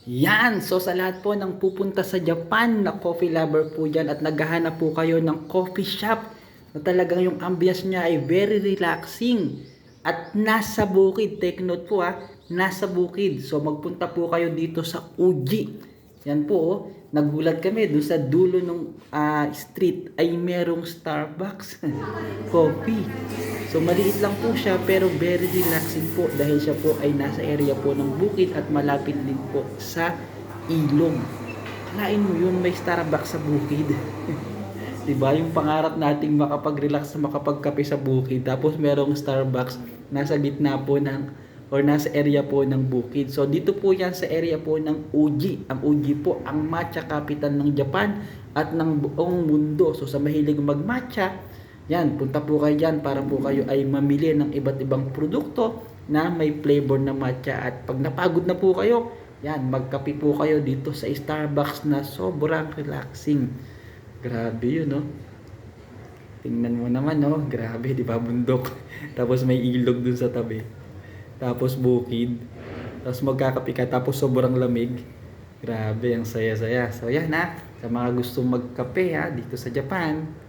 Yan! So sa lahat po ng pupunta sa Japan na coffee lover po dyan at naghahanap po kayo ng coffee shop na talagang yung ambience niya ay very relaxing at nasa bukid. Take note po nasa bukid. So magpunta po kayo dito sa Uji. Yan po, nagulat kami doon sa dulo ng street ay merong Starbucks coffee. So maliit lang po siya pero very relaxing po dahil siya po ay nasa area po ng bukid at malapit din po sa ilog. Kalain mo yun, may Starbucks sa bukid. 'Di ba? Yung pangarap nating makapag-relax, makapagkape sa bukid, tapos merong Starbucks nasa gitna po ng or nasa area po ng bukid. So dito po 'yan sa area po ng Uji. Ang Uji po ang matcha capital ng Japan at ng buong mundo. So sa mahilig mag-matcha, yan, punta po kayo dyan para po kayo ay mamili ng iba't ibang produkto na may flavor na matcha. At pag napagod na po kayo, yan, magkape po kayo dito sa Starbucks na sobrang relaxing. Grabe yun, no? Tingnan mo naman, no? Grabe, di ba? Bundok. Tapos may ilog dun sa tabi. Tapos bukid. Tapos magkakape ka, tapos sobrang lamig. Grabe, ang saya-saya. So yan, sa mga gustong magkape, dito sa Japan.